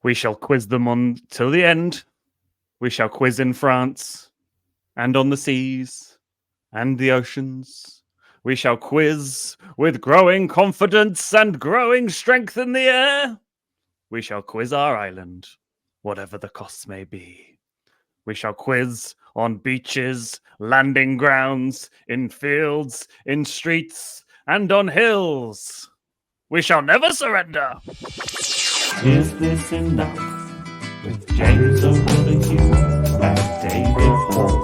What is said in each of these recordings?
We shall quiz them on till the end. We shall quiz in France, and on the seas, and the oceans. We shall quiz with growing confidence and growing strength in the air. We shall quiz our island, whatever the costs may be. We shall quiz on beaches, landing grounds, in fields, in streets, and on hills. We shall never surrender. Is this enough? With James O'Donoghue and David Hoare.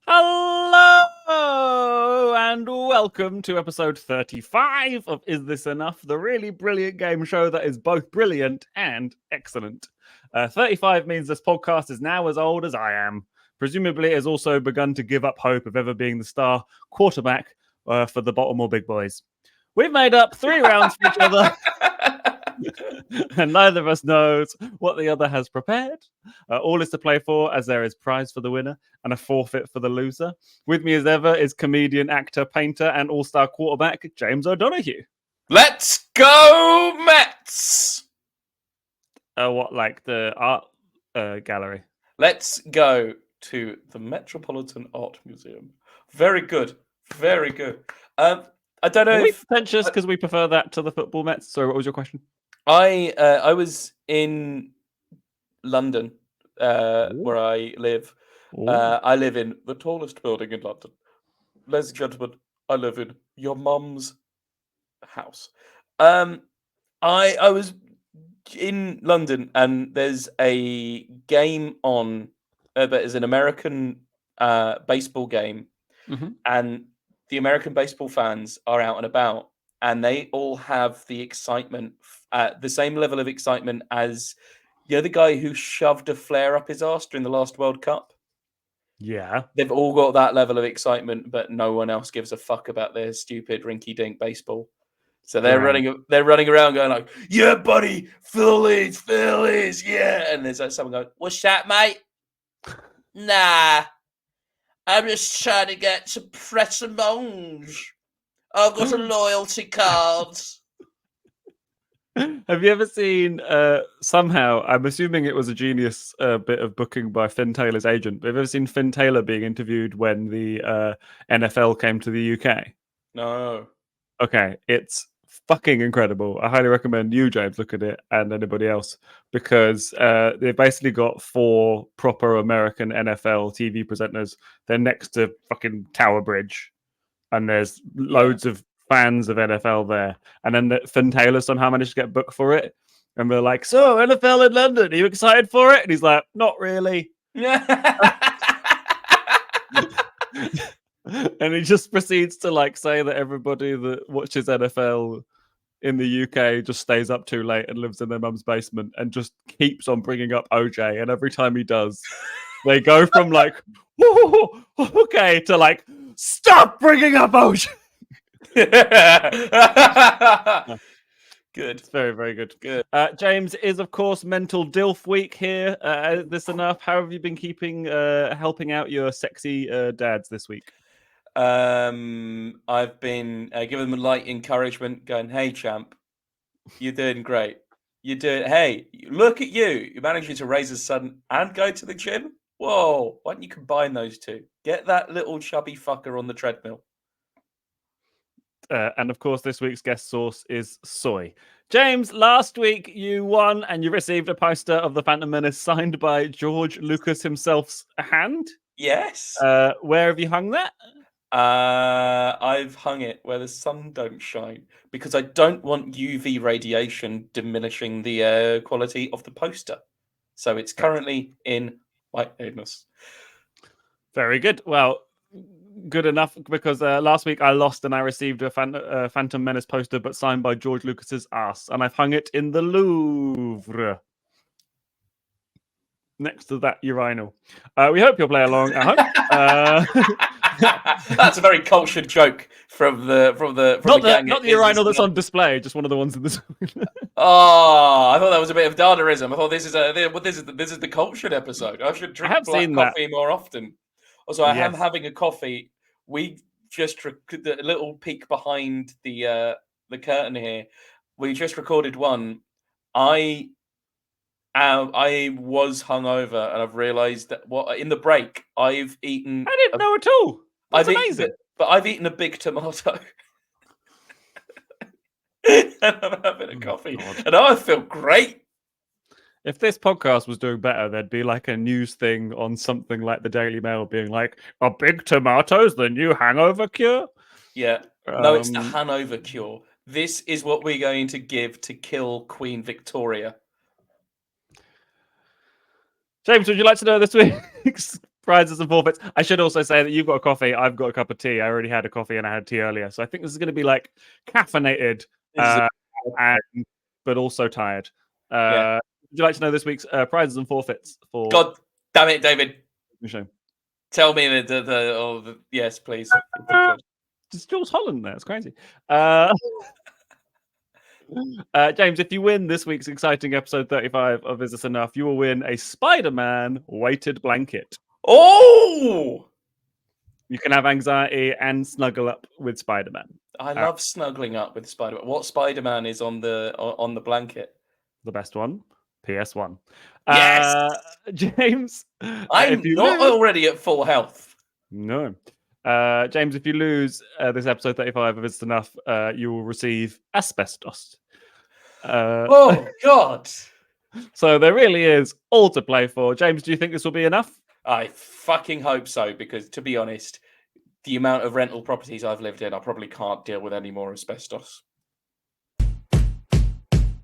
Hello and welcome to episode 35 of Is This Enough? The really brilliant game show that is both brilliant and excellent. 35 means this podcast is now as old as I am. Presumably it has also begun to give up hope of ever being the star quarterback for the Baltimore Big Boys. We've made up 3 rounds for each other. And neither of us knows what the other has prepared. All is to play for, as there is prize for the winner and a forfeit for the loser. With me as ever is comedian, actor, painter, and all-star quarterback James O'Donoghue. Let's go, Mets! What, like the art gallery? Let's go to the Metropolitan Art Museum. Very good, very good. I don't know. Are we pretentious because we prefer that to the football Mets? Sorry, what was your question? I was in London, where I live. I live in the tallest building in London. Ladies and gentlemen, I live in your mum's house. I was in London, and there's a game on. There's an American baseball game, and the American baseball fans are out and about, and they all have the excitement, the same level of excitement as the guy who shoved a flare up his arse during the last World Cup. Yeah. They've all got that level of excitement, but no one else gives a fuck about their stupid rinky-dink baseball. So they're running around going like, "Yeah, buddy, Phillies, yeah." And there's someone going, "What's that, mate?" "Nah, I'm just trying to get some Pret-a-Mange. I've got a loyalty card." Have you ever seen, somehow, I'm assuming it was a genius bit of booking by Finn Taylor's agent, but have you ever seen Finn Taylor being interviewed when the NFL came to the UK? No. Okay, it's fucking incredible. I highly recommend you, James, look at it, and anybody else, because they've basically got 4 proper American NFL TV presenters. They're next to fucking Tower Bridge, and there's loads of fans of NFL there. And then Finn Taylor somehow managed to get booked for it. And we're like, "So, NFL in London, are you excited for it?" And he's like, "Not really." And he just proceeds to say that everybody that watches NFL in the UK just stays up too late and lives in their mum's basement, and just keeps on bringing up OJ. And every time he does, they go from "Whoa, okay," to "Stop bringing up OJ." Good. It's very, very good. James, is of course Mental Dilf Week here. Is this enough? How have you been keeping, helping out your sexy dads this week? I've been giving them light encouragement, going, "Hey, champ, you're doing great. Hey, look at you. You're managing to raise a son and go to the gym. Whoa, why don't you combine those two? Get that little chubby fucker on the treadmill." And of course, this week's guest source is soy. James, last week you won and you received a poster of the Phantom Menace signed by George Lucas himself's hand. Yes. Where have you hung that? I've hung it where the sun don't shine, because I don't want UV radiation diminishing the quality of the poster. So it's currently in my anus. Very good. Well, good enough, because last week I lost and I received a Phantom Menace poster, but signed by George Lucas's ass, and I've hung it in the Louvre next to that urinal. We hope you'll play along at home. That's a very cultured joke from the gang. Not the urinal that's on display, just one of the ones in this. Oh, I thought that was a bit of Dadaism. I thought this is the cultured episode. I should drink black coffee more often. Also, I am having a coffee. just the little peek behind the curtain here. We just recorded one. I was hungover, and I've realised that in the break I've eaten. I didn't know at all. That's amazing. But I've eaten a big tomato. And I'm having a coffee, and I feel great. If this podcast was doing better, there'd be like a news thing on something like the Daily Mail being like, "A big tomato's the new hangover cure." Yeah, no, it's the Hanover cure. This is what we're going to give to kill Queen Victoria. James, would you like to know this week's prizes and forfeits? I should also say that you've got a coffee. I've got a cup of tea. I already had a coffee and I had tea earlier. So I think this is going to be like caffeinated, but also tired. Would you like to know this week's prizes and forfeits? God damn it, David. Show. Tell me the yes, please. It's Jules Holland there. It's crazy. James, if you win this week's exciting episode 35 of Is This Enough, you will win a Spider-Man weighted blanket. Oh! You can have anxiety and snuggle up with Spider-Man. I love snuggling up with Spider-Man. What Spider-Man is on the blanket? The best one, PS1. Yes! James, I'm not already at full health. No. James, if you lose this episode 35 of It's Enough, you will receive asbestos. Oh, God. So there really is all to play for. James, do you think this will be enough? I fucking hope so, because to be honest, the amount of rental properties I've lived in, I probably can't deal with any more asbestos.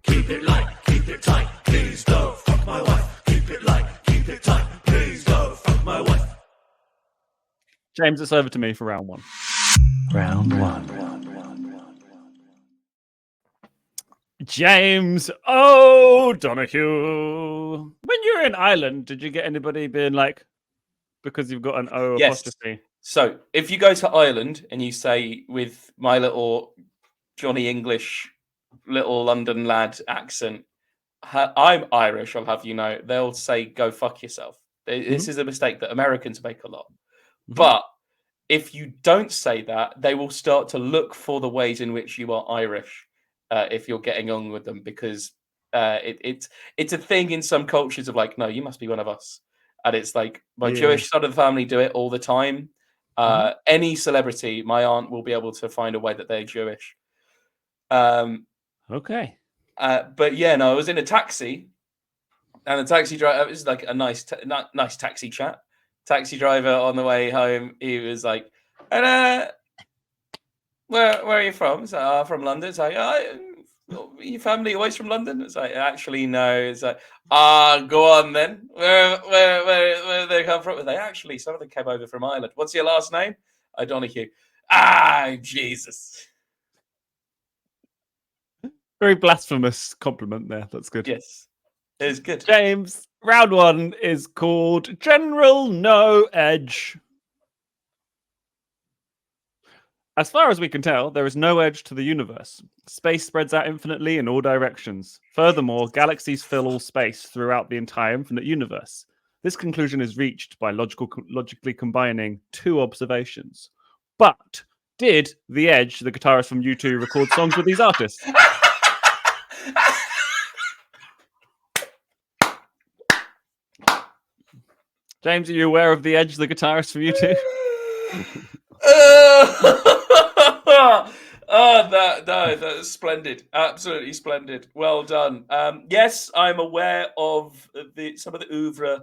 Keep it light, keep it tight, please don't fuck my wife. Keep it light, keep it tight, please don't fuck my wife. James, it's over to me for round one. Round one. James O'Donoghue. When you were in Ireland, did you get anybody being like, because you've got an O apostrophe? So if you go to Ireland and you say with my little Johnny English, little London lad accent, I'm Irish, I'll have you know, they'll say, go fuck yourself. This is a mistake that Americans make a lot. But if you don't say that, they will start to look for the ways in which you are Irish if you're getting on with them, because it's a thing in some cultures of like, no, you must be one of us. And it's like my Jewish side of the family do it all the time. Any celebrity, my aunt will be able to find a way that they're Jewish. Okay. But yeah, no, I was in a taxi, and the taxi driver, it was like a nice taxi chat. Taxi driver on the way home, he was like, and where are you from? It's like, from London. It's like, your family always from London? It's like, actually, no. It's like, go on then. Where do they come from? They actually, some of them came over from Ireland. What's your last name? O'Donoghue. Jesus. Very blasphemous compliment there. That's good. Yes, it was good. James, round one is called General No Edge. As far as we can tell, there is no edge to the universe. Space spreads out infinitely in all directions. Furthermore, galaxies fill all space throughout the entire infinite universe. This conclusion is reached by logically combining two observations. But did The Edge, the guitarist from U2, record songs with these artists? James, are you aware of The Edge, the guitarist from U2? That's splendid. Absolutely splendid. Well done. Yes, I'm aware of some of the oeuvre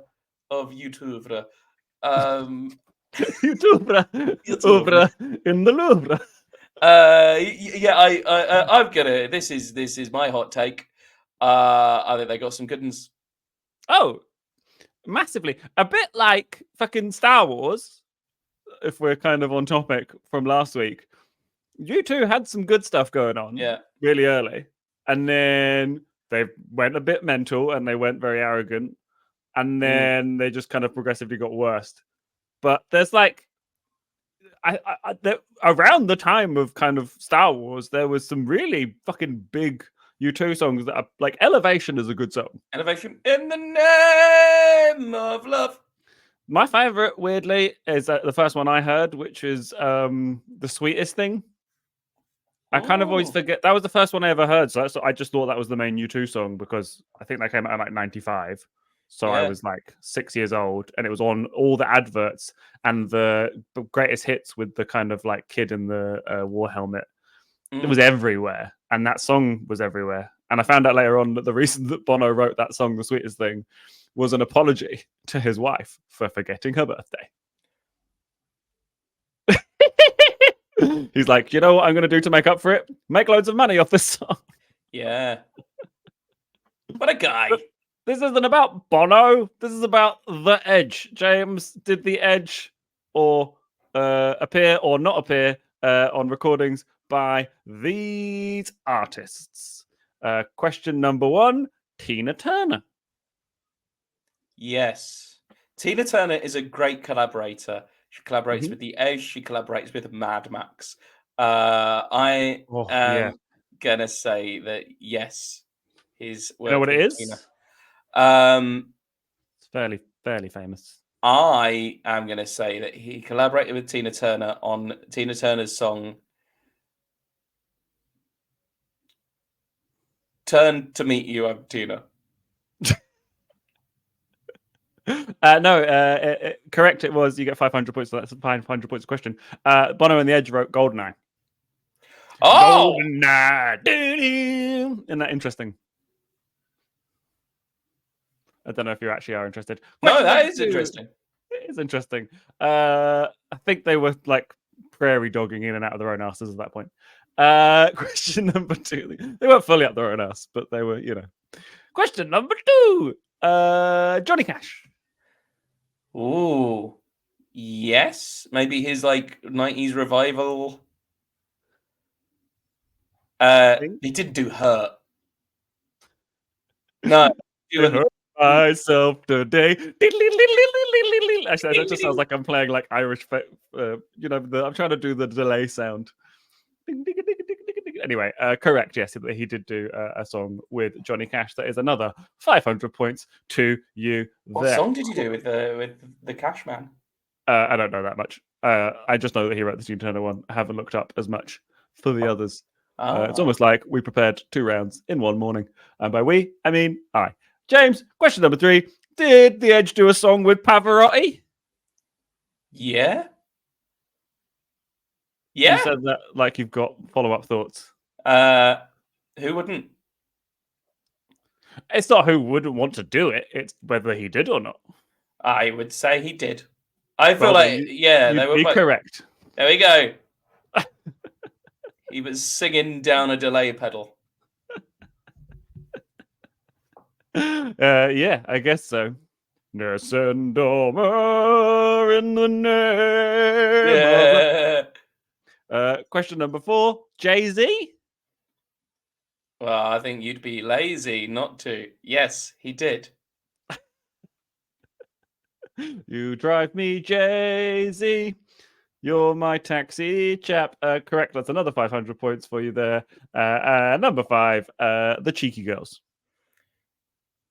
of YouTube. Oeuvre in the Louvre. I'm gonna. This is my hot take. I think they got some good ones. Oh, massively. A bit like fucking Star Wars, if we're kind of on topic from last week. U2 had some good stuff going on really early. And then they went a bit mental and they went very arrogant. And then they just kind of progressively got worse. But there's like, around the time of kind of Star Wars, there was some really fucking big U2 songs that are like Elevation is a good song. Elevation in the name of love. My favorite, weirdly, is the first one I heard, which is The Sweetest Thing. I kind of always Ooh. forget. That was the first one I ever heard. So I just thought that was the main U2 song because I think that came out in like 95. So I Yeah. was like 6 years old and it was on all the adverts and the greatest hits with the kind of like kid in the war helmet. It was everywhere. And that song was everywhere. And I found out later on that the reason that Bono wrote that song, The Sweetest Thing, was an apology to his wife for forgetting her birthday. He's like, you know what I'm going to do to make up for it? Make loads of money off this song. Yeah. What a guy. This isn't about Bono. This is about The Edge. James, did The Edge or appear or not appear on recordings by these artists? Question number 1, Tina Turner. Yes. Tina Turner is a great collaborator. She collaborates with The Edge. She collaborates with Mad Max. I am going to say that, yes, his work You know what it with is? Tina. It's fairly famous. I am going to say that he collaborated with Tina Turner on Tina Turner's song Turn to Meet You, I'm Tina. No, correct. It was. You get 500 points. So that's a 500 points question. Bono and the Edge wrote Goldeneye. Oh! Goldeneye. Isn't that interesting? I don't know if you actually are interested. No, that is interesting. It is interesting. I think they were like prairie dogging in and out of their own asses at that point. Question number 2. They weren't fully up their own ass, but they were, you know. Question number 2. Johnny Cash. Ooh. Yes. Maybe his like 90s revival. He didn't do Hurt. No. Hurt myself today. Actually, that just sounds like I'm playing like Irish, you know, I'm trying to do the delay sound. Anyway, correct. Yes, he did do a song with Johnny Cash. That is another 500 points to you. What song did you do with the Cash Man? I don't know that much. I just know that he wrote the Tina Turner one. I haven't looked up as much for the others. It's almost like we prepared 2 rounds in one morning. And by we, I mean I. James, question number 3. Did The Edge do a song with Pavarotti? Yeah. Yeah. You said that like you've got follow-up thoughts. Who wouldn't? It's not who wouldn't want to do it. It's whether he did or not. I would say he did. I feel like, yeah, they were be correct. There we go. He was singing down a delay pedal. Yeah, I guess so. Nessendomer in the name of... question number 4, Jay-Z. Well, I think you'd be lazy not to. Yes, he did. You drive me, Jay-Z. You're my taxi chap. Correct. That's another 500 points for you there. Number 5, the Cheeky Girls.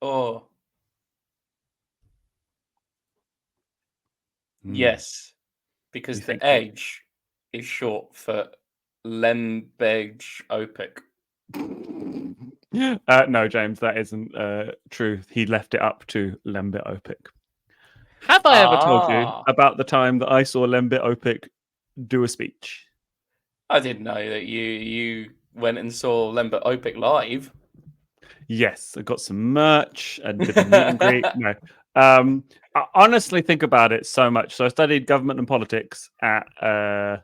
Oh. Yes, because the Edge is short for Lembedge Opic. No, James, that isn't true. He left it up to Lembit Opic. Have I ever told you about the time that I saw Lembit Opic do a speech? I didn't know that you went and saw Lembit Opic live. Yes, I got some merch and did a meet and greet. No. I honestly think about it so much. So I studied government and politics at Did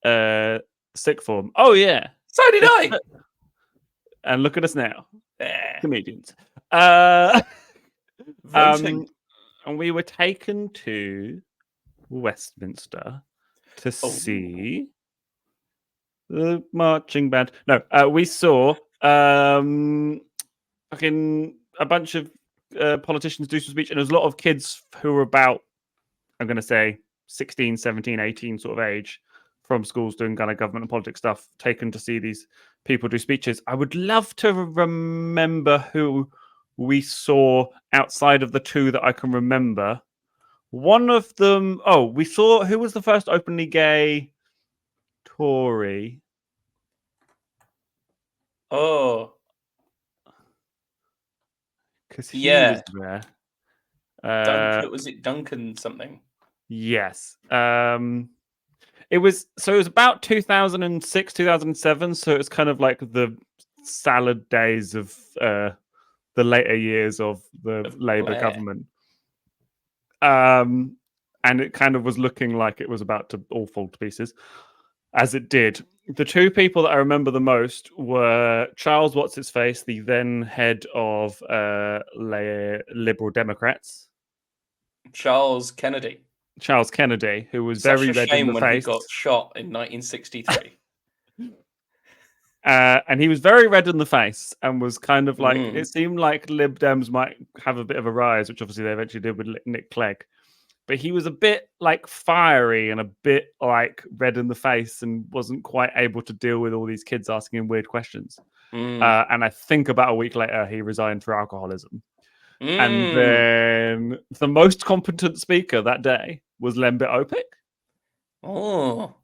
you? Sixth form. Oh yeah. So did I. And look at us now. Comedians. And we were taken to Westminster to see the marching band. No, we saw fucking a bunch of politicians do some speech, and there's a lot of kids who were about, I'm going to say 16, 17, 18 sort of age from schools doing kind of government and politics stuff, taken to see these people do speeches. I would love to remember who we saw outside of the 2 that I can remember. One of them. Oh, we saw who was the first openly gay Tory. Oh, Because he yeah. was there. Was it Duncan something? Yes. It was about 2006, 2007. So it's kind of like the salad days of the later years of the Labour Blair. government. And it kind of was looking like it was about to all fall to pieces, as it did. The two people that I remember the most were Charles What's-His-Face, the then head of Liberal Democrats. Charles Kennedy. Charles Kennedy, who was Such very a red shame in the when face. he got shot in 1963. And he was very red in the face and was kind of like, Mm. it seemed like Lib Dems might have a bit of a rise, which obviously they eventually did with Nick Clegg. But he was a bit like fiery and a bit like red in the face and wasn't quite able to deal with all these kids asking him weird questions. And I think about a week later, he resigned for alcoholism. And then the most competent speaker that day was Lembit Opik. Oh.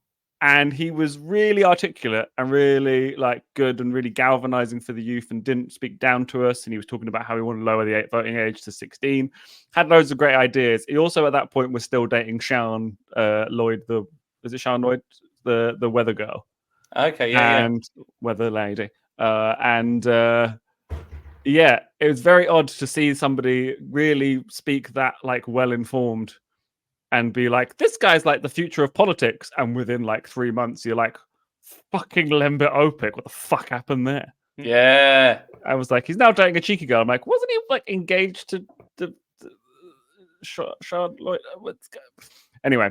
And he was really articulate and really like good and really galvanizing for the youth and didn't speak down to us. And he was talking about how he wanted to lower the voting age to 16. Had loads of great ideas. He also at that point was still dating Shaun Lloyd, is it Shaun Lloyd, the weather girl? Okay, yeah, and weather lady. Yeah, it was very odd to see somebody really speak that like well informed and be like, this guy's like the future of politics. And within like 3 months, you're like, fucking Lembit Opik, what the fuck happened there? Yeah. I was like, he's now dating a cheeky girl. I'm like, wasn't he like engaged to Shaun Lloyd? Anyway,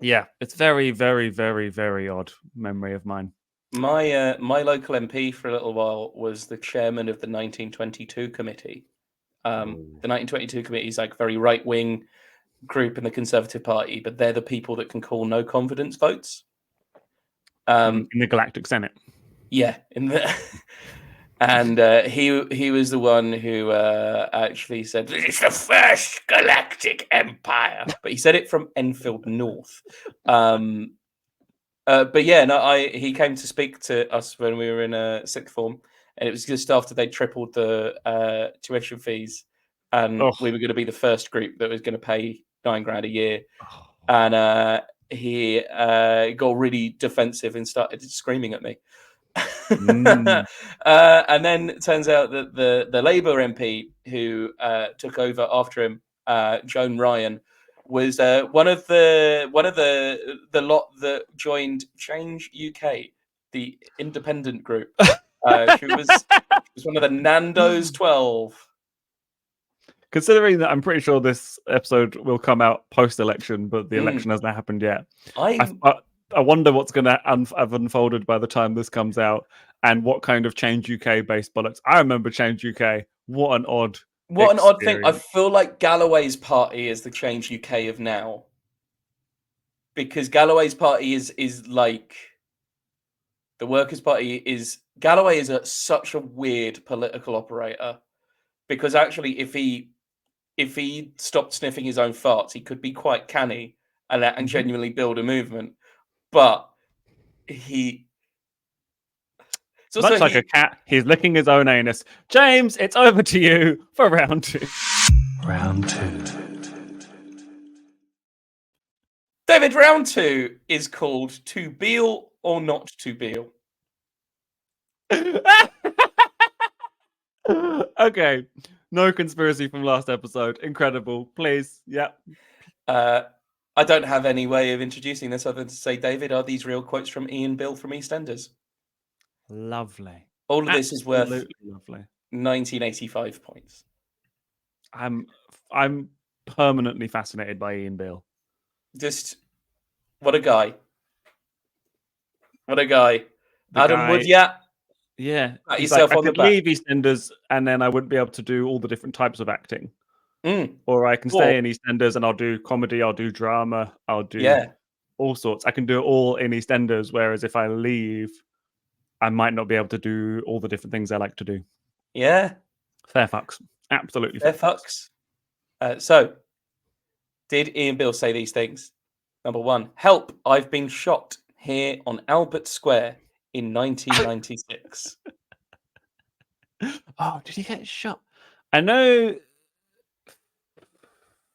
yeah, it's very, very, very, very odd memory of mine. My local MP for a little while was the chairman of the 1922 committee. The 1922 committee is like very right wing group in the Conservative Party, but they're the people that can call no confidence votes. In the Galactic Senate. Yeah, and he was the one who actually said it's the first galactic empire, but he said it from Enfield North. But yeah, no, he came to speak to us when we were in sixth form, and it was just after they tripled the tuition fees, and we were going to be the first group that was going to pay $9,000 a year, and he got really defensive and started screaming at me. And then it turns out that the Labour MP who took over after him, Joan Ryan, was one of the lot that joined Change UK, the independent group. She was one of the Nando's 12. Considering that I'm pretty sure this episode will come out post-election, but the election hasn't happened yet. I wonder what's going to have unfolded by the time this comes out and what kind of Change UK based bollocks. I remember Change UK. What an odd thing. I feel like Galloway's party is the Change UK of now. Because Galloway's party is like the Workers' Party is... Galloway is such a weird political operator. Because actually, if he stopped sniffing his own farts, he could be quite canny and genuinely build a movement. But he... Much like a cat, he's licking his own anus. James, it's over to you for round 2. Round 2. David, round 2 is called To Beale or Not to Beale. Okay. No conspiracy from last episode. Incredible. Please. Yeah. I don't have any way of introducing this other than to say, David, are these real quotes from Ian Beale from EastEnders? Lovely. All of this is worth lovely. 1985 points. I'm permanently fascinated by Ian Beale. Just what a guy. What a guy. Adam Wood, yeah. Pat He's yourself like, on I the could back. leave EastEnders and then I wouldn't be able to do all the different types of acting. Or I can stay in EastEnders and I'll do comedy, I'll do drama, I'll do all sorts. I can do it all in EastEnders, whereas if I leave, I might not be able to do all the different things I like to do. Yeah. Fair fucks. Absolutely fair fucks. So, Did Ian Beale say these things? Number 1, help, I've been shot here on Albert Square in 1996. Oh, did he get shot? I know.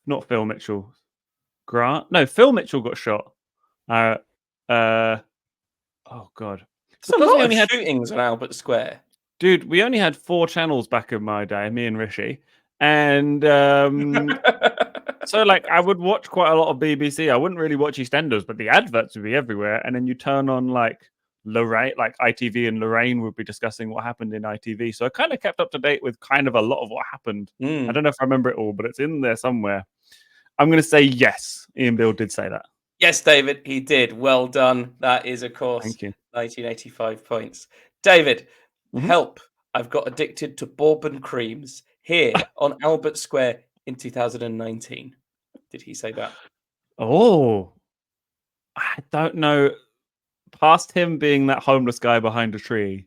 Not Phil Mitchell. Grant? No, Phil Mitchell got shot. Oh God. There's a lot of shootings on Albert Square. Dude, we only had 4 channels back in my day, me and Rishi. And so like I would watch quite a lot of BBC. I wouldn't really watch EastEnders, but the adverts would be everywhere. And then you turn on like Lorraine, like ITV, and Lorraine would be discussing what happened in ITV. So I kind of kept up to date with kind of a lot of what happened. I don't know if I remember it all, but it's in there somewhere. I'm going to say yes. Ian Beale did say that. Yes, David, he did. Well done. That is, of course, Thank you. 1985 points. David, help. I've got addicted to bourbon creams here on Albert Square in 2019. Did he say that? Oh, I don't know. Past him being that homeless guy behind a tree,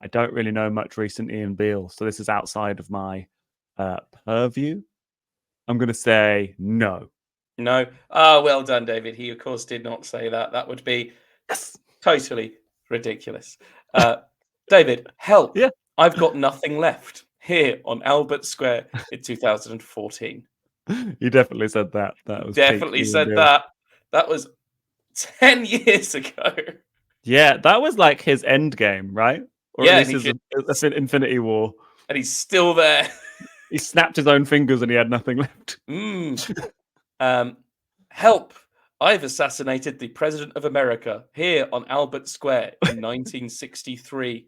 I don't really know much recent Ian Beale. So this is outside of my purview. I'm going to say no. No. Ah, well done, David. He, of course, did not say that. That would be totally ridiculous. David, help. Yeah. I've got nothing left here on Albert Square in 2014. You definitely said that. That was definitely said that. That was 10 years ago. Yeah, that was like his end game, right? Or Yeah, at least his Infinity War. And he's still there. He snapped his own fingers and he had nothing left. Help. I've assassinated the President of America here on Albert Square in 1963.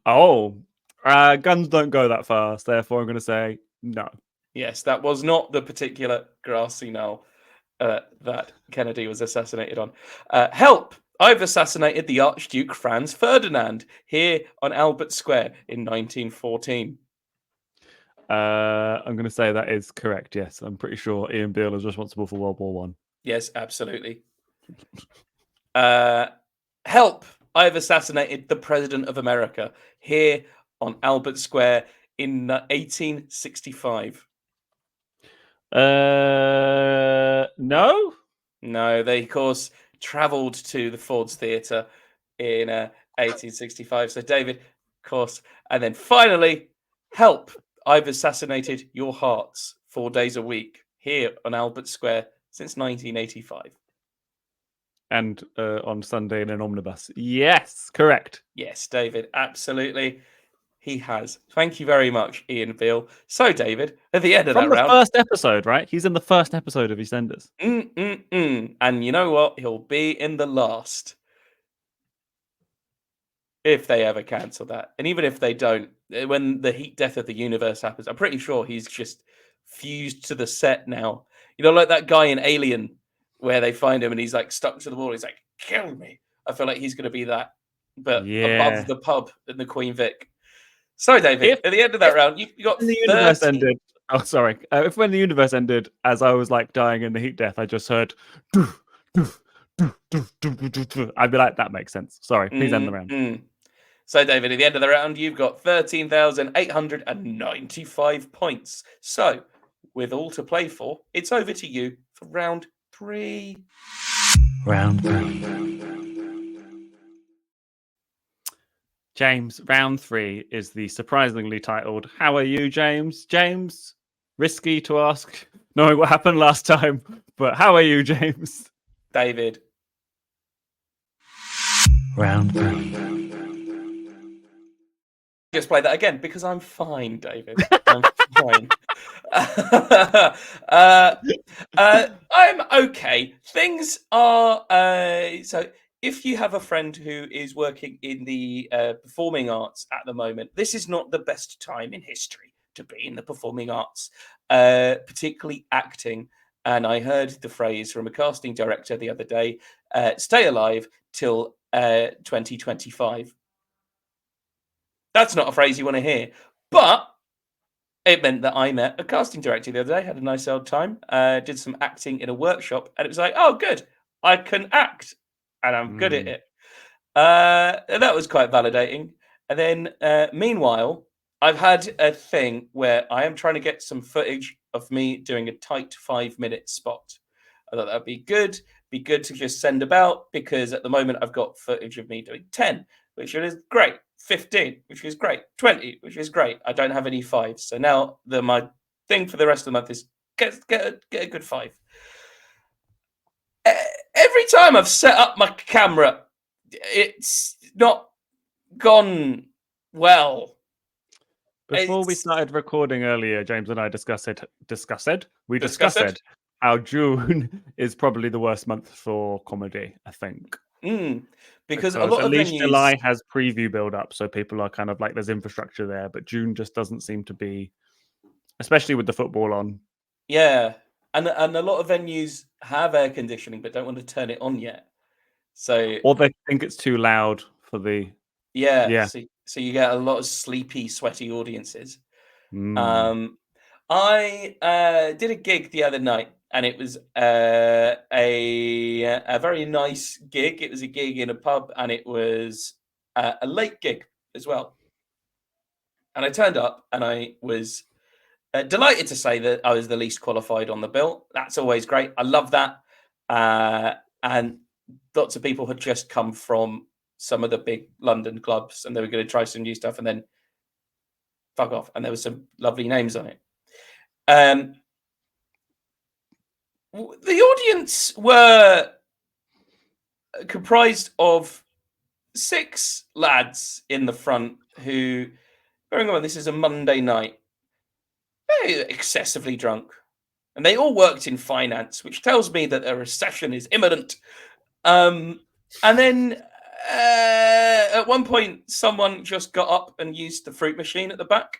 Oh, guns don't go that fast. Therefore, I'm going to say no. Yes, that was not the particular grassy knoll that Kennedy was assassinated on. Help. I've assassinated the Archduke Franz Ferdinand here on Albert Square in 1914. I'm going to say that is correct. Yes, I'm pretty sure Ian Beale is responsible for World War One. Yes, absolutely. Help! I've assassinated the President of America here on Albert Square in 1865. No. No, they of course travelled to the Ford's Theatre in 1865. So David, of course, and then finally, help! I've assassinated your hearts 4 days a week here on Albert Square since 1985. And on Sunday in an omnibus. Yes, correct. Yes, David, absolutely. He has. Thank you very much, Ian Beale. So, David, at the end of From that the round... first episode, right? He's in the first episode of EastEnders. And you know what? He'll be in the last. If they ever cancel that. And even if they don't, when the heat death of the universe happens, I'm pretty sure he's just fused to the set now. You know, like that guy in Alien, where they find him and he's like stuck to the wall. He's like, kill me. I feel like he's going to be that, but above the pub in the Queen Vic. So, David, at the end of that round, you got the universe ended. Oh, sorry. If when the universe ended, as I was like dying in the heat death, I just heard. I'd be like, that makes sense. Sorry, please end the round. So, David, at the end of the round, you've got 13,895 points. So, with all to play for, it's over to you for round 3. Round 3. James, round 3 is the surprisingly titled How Are You, James? James, risky to ask, knowing what happened last time, but how are you, James? David. Round 3. Just play that again because I'm fine, David. I'm fine. I'm okay. Things are so. If you have a friend who is working in the performing arts at the moment, this is not the best time in history to be in the performing arts, particularly acting. And I heard the phrase from a casting director the other day: "Stay alive till 2025." That's not a phrase you want to hear, but it meant that I met a casting director the other day, had a nice old time, did some acting in a workshop, and it was like, oh, good, I can act, and I'm good at it. And that was quite validating. And then, meanwhile, I've had a thing where I am trying to get some footage of me doing a tight 5-minute spot. I thought that'd be good. Be good to just send about, because at the moment I've got footage of me doing 10, which is great. 15, which is great. 20, which is great. I don't have any 5s. So now my thing for the rest of the month is get a good 5. Every time I've set up my camera, it's not gone well. Before we started recording earlier, James and I discussed how June is probably the worst month for comedy, I think. Because a lot at of least venues... July has preview build up, so people are kind of like, there's infrastructure there, but June just doesn't seem to be, especially with the football on. Yeah, and a lot of venues have air conditioning but don't want to turn it on yet. So, or they think it's too loud for the... Yeah. So you get a lot of sleepy, sweaty audiences. I did a gig the other night, and it was a very nice gig. It was a gig in a pub, and it was a late gig as well. And I turned up, and I was delighted to say that I was the least qualified on the bill. That's always great. I love that. And lots of people had just come from some of the big London clubs, and they were going to try some new stuff and then fuck off. And there were some lovely names on it. The audience were comprised of 6 lads in the front who, bearing in mind this is a Monday night, they're excessively drunk. And they all worked in finance, which tells me that a recession is imminent. And then at one point, someone just got up and used the fruit machine at the back.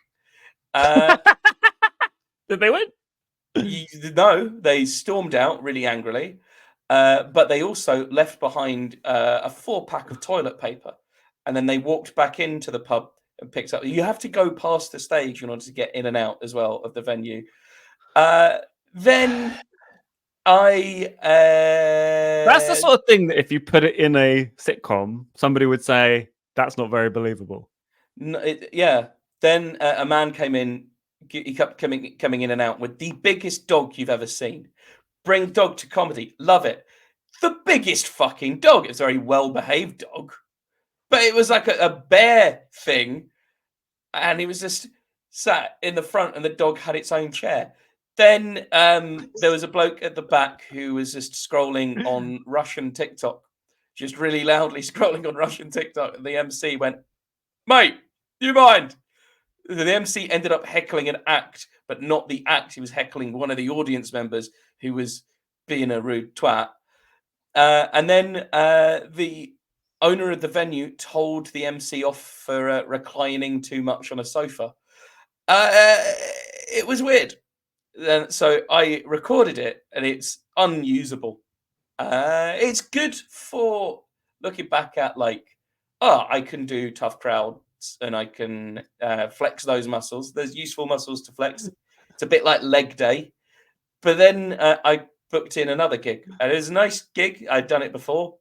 Did they win? No, they stormed out really angrily. But they also left behind a 4-pack of toilet paper. And then they walked back into the pub and picked up. You have to go past the stage in order to get in and out as well of the venue. Then that's the sort of thing that if you put it in a sitcom, somebody would say that's not very believable. Yeah. Then a man came in. He kept coming in and out with the biggest dog you've ever seen. Bring dog to comedy. Love it. The biggest fucking dog. It's a very well-behaved dog. But it was like a bear thing. And he was just sat in the front, and the dog had its own chair. Then there was a bloke at the back who was just scrolling on Russian TikTok, just really loudly scrolling on Russian TikTok. And the MC went, "Mate, you mind?" The MC ended up heckling an act, but not the act. He was heckling one of the audience members who was being a rude twat. And then the owner of the venue told the MC off for reclining too much on a sofa. It was weird. So I recorded it, and it's unusable. It's good for looking back at, like, I can do tough crowds and I can flex those muscles. There's useful muscles to flex. It's a bit like leg day. But then I booked in another gig, and it was a nice gig. I'd done it before.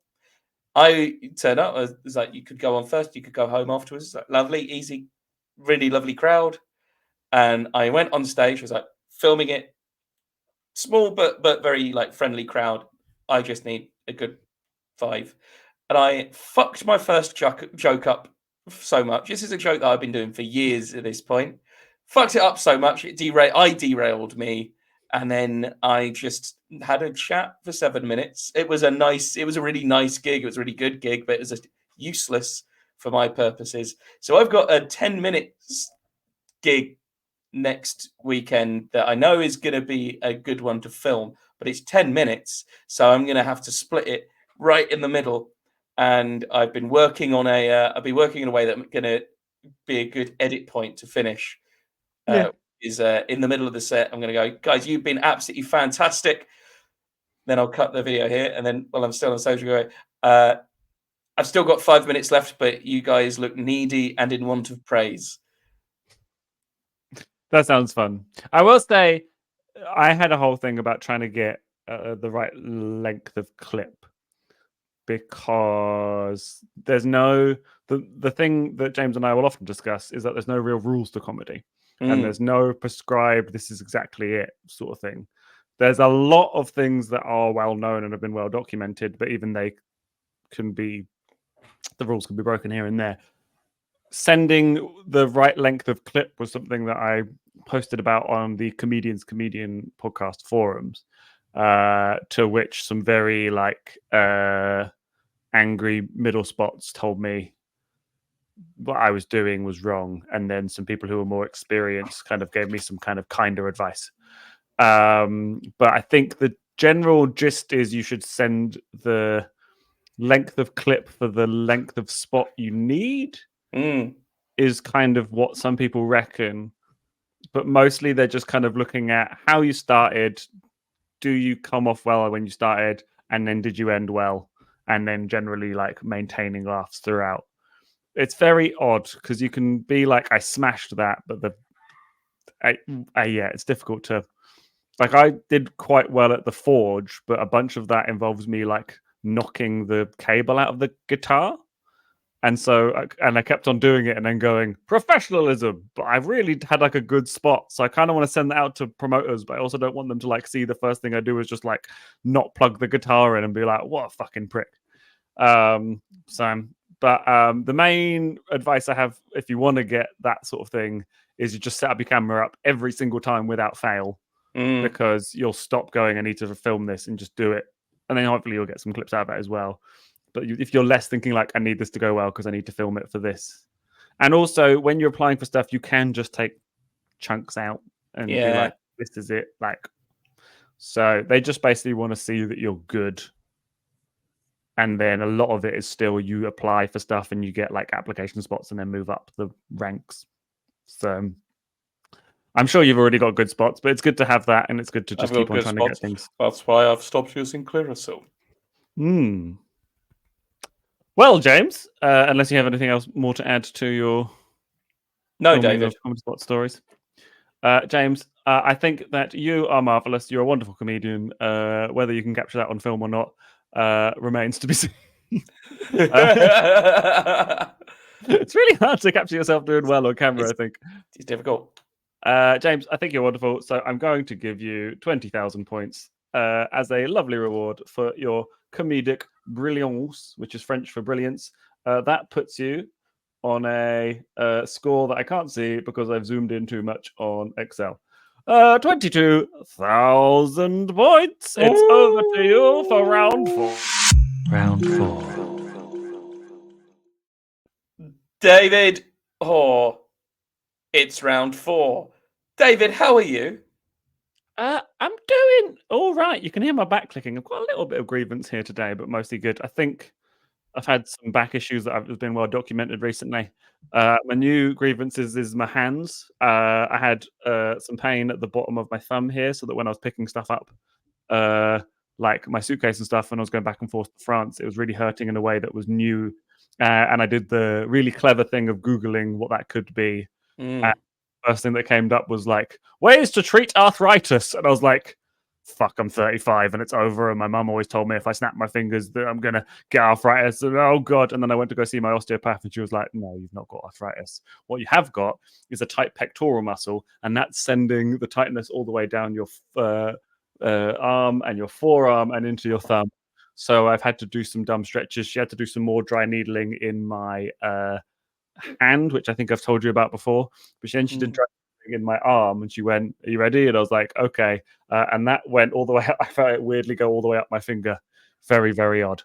I turned up. I was like, you could go on first, you could go home afterwards. Like, lovely, easy, really lovely crowd. And I went on stage. I was like, filming it, small but very like friendly crowd. I just need a good 5, and I fucked my first joke up so much. This is a joke that I've been doing for years at this point. Fucked it up so much it derailed me, and then I just had a chat for 7 minutes. It was a really nice gig. It was a really good gig, but it was useless for my purposes. So I've got a 10 minutes gig next weekend that I know is going to be a good one to film, but it's 10 minutes, so I'm going to have to split it right in the middle. And I've been working on I'll be working in a way that I'm going to be a good edit point to finish. Is in the middle of the set, I'm going to go, guys, you've been absolutely fantastic. Then I'll cut the video here, and then while I'm still on social, go, I've still got 5 minutes left, but you guys look needy and in want of praise. That sounds fun. I will say, I had a whole thing about trying to get the right length of clip, because there's no the thing that James and I will often discuss is that there's no real rules to comedy, and there's no prescribed this is exactly it sort of thing. There's a lot of things that are well known and have been well documented, but even they can be the rules can be broken here and there. Sending the right length of clip was something that I posted about on the Comedian podcast forums, to which some very angry middle spots told me what I was doing was wrong, and then some people who were more experienced kind of gave me some kind of kinder advice. But I think the general gist is you should send the length of clip for the length of spot you need. Is kind of what some people reckon, but mostly they're just kind of looking at how you started. Do you come off well when you started, and then did you end well, and then generally maintaining laughs throughout. It's very odd because you can be like, I smashed that, but it's difficult to I did quite well at the forge, but a bunch of that involves me knocking the cable out of the guitar. And so, I kept on doing it and then going, professionalism. But I really had a good spot. So I kind of want to send that out to promoters, but I also don't want them to see the first thing I do is just not plug the guitar in and be like, what a fucking prick. The main advice I have, if you want to get that sort of thing, is you just set up your camera up every single time without fail, because you'll stop going, I need to film this, and just do it. And then hopefully you'll get some clips out of it as well. But if you're less thinking I need this to go well because I need to film it for this. And also, when you're applying for stuff, you can just take chunks out and be like, this is it. So they just basically want to see that you're good. And then a lot of it is still you apply for stuff and you get application spots and then move up the ranks. So I'm sure you've already got good spots, but it's good to have that, and it's good to just keep on trying to get things. That's why I've stopped using Clearasil. Well, James, unless you have anything else more to add to your David comedy spot stories, James, I think that you are marvelous. You're a wonderful comedian. Whether you can capture that on film or not remains to be seen. It's really hard to capture yourself doing well on camera. I think it's difficult. James, I think you're wonderful. So I'm going to give you 20,000 points as a lovely reward for your comedic brilliance, which is French for brilliance. That puts you on a score that I can't see because I've zoomed in too much on Excel. 22,000 points. It's over to you for round 4. Round 4. David Hoare. It's round 4. David, how are you? I'm doing all right. You can hear my back clicking. I've got a little bit of grievance here today, but mostly good. I think I've had some back issues that have been well documented recently. My new grievances is my hands. I had some pain at the bottom of my thumb here, so that when I was picking stuff up, like my suitcase and stuff, when I was going back and forth to France, it was really hurting in a way that was new. And I did the really clever thing of Googling what that could be. First thing that came up was ways to treat arthritis, and I was like, fuck, I'm 35 and it's over, and my mum always told me if I snap my fingers that I'm gonna get arthritis, and oh god. And then I went to go see my osteopath and she was like, no, you've not got arthritis. What you have got is a tight pectoral muscle, and that's sending the tightness all the way down your arm and your forearm and into your thumb. So I've had to do some dumb stretches. She had to do some more dry needling in my hand, which I think I've told you about before, but then she did dry needling in my arm, and she went, are you ready? And I was like, okay. And that went all the way up. I felt it weirdly go all the way up my finger. Very, very odd.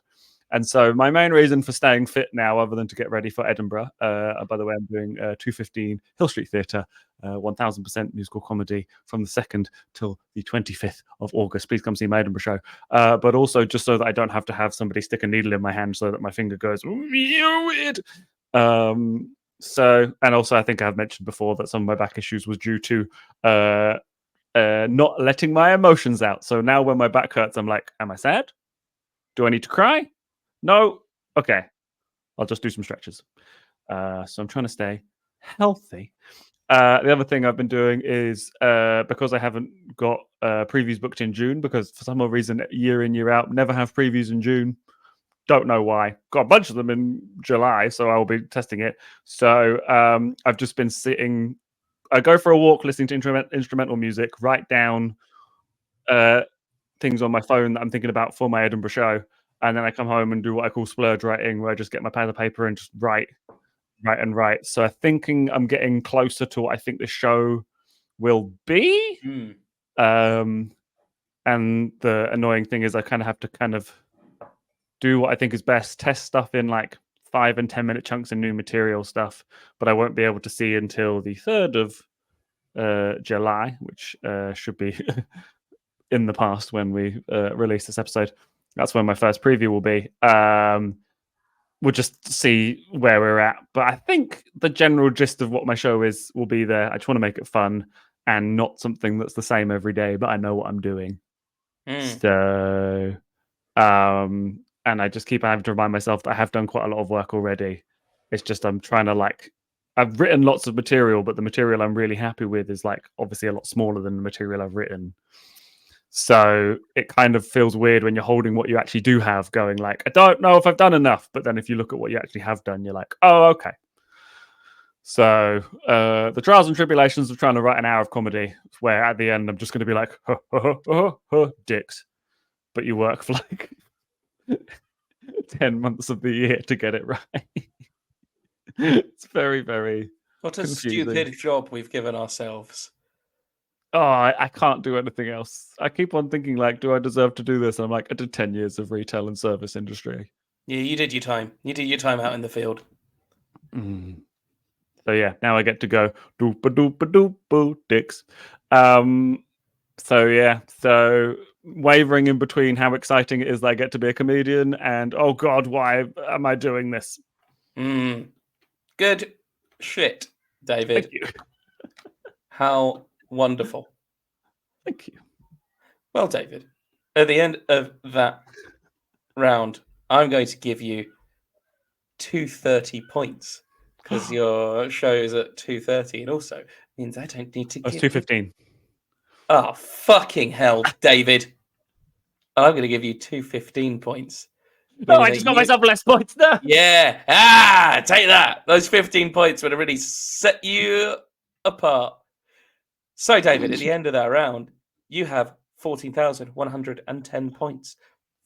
And so my main reason for staying fit now, other than to get ready for Edinburgh, by the way, I'm doing 215 Hill Street Theatre, 1000% musical comedy from the 2nd till the 25th of August. Please come see my Edinburgh show. But also just so that I don't have to have somebody stick a needle in my hand so that my finger goes weird. So, and also I think I've mentioned before that some of my back issues was due to not letting my emotions out. So now when my back hurts, I'm like, am I sad? Do I need to cry? No? Okay. I'll just do some stretches. So I'm trying to stay healthy. The other thing I've been doing is because I haven't got previews booked in June, because for some odd reason, year in, year out, never have previews in June. Don't know why. Got a bunch of them in July, so I will be testing it. So I've just been sitting. I go for a walk, listening to instrumental music, write down things on my phone that I'm thinking about for my Edinburgh show, and then I come home and do what I call splurge writing, where I just get my pen and paper and just write. So I'm thinking I'm getting closer to what I think the show will be. And the annoying thing is I kind of have to do what I think is best, test stuff in like 5 and 10 minute chunks and new material stuff, but I won't be able to see until the 3rd of July, which should be in the past when we release this episode. That's when my first preview will be. We'll just see where we're at. But I think the general gist of what my show is will be there. I just want to make it fun and not something that's the same every day, but I know what I'm doing. So, and I just keep having to remind myself that I have done quite a lot of work already. It's just I'm trying to I've written lots of material, but the material I'm really happy with is obviously a lot smaller than the material I've written. So it kind of feels weird when you're holding what you actually do have going I don't know if I've done enough. But then if you look at what you actually have done, you're like, oh, okay. So the trials and tribulations of trying to write an hour of comedy where at the end I'm just going to be like, dicks. But you work for 10 months of the year to get it right. It's very, very What a confusing. stupid job we've given ourselves. Oh, I can't do anything else. I keep on thinking, do I deserve to do this? I'm like, I did 10 years of retail and service industry. Yeah, you did your time. You did your time out in the field. So yeah, now I get to go doopa dicks. So yeah, so wavering in between how exciting it is that I get to be a comedian and oh god, why am I doing this? Good shit, David. Thank you. How wonderful. Thank you. Well, David, at the end of that round, I'm going to give you 230 points because your show is at 230 and also means I don't need to That's give 215. Oh, fucking hell, David. I'm going to give you 215 points. Oh, I just got myself less points there. Yeah. Take that. Those 15 points would have really set you apart. So, David, at the end of that round, you have 14,110 points.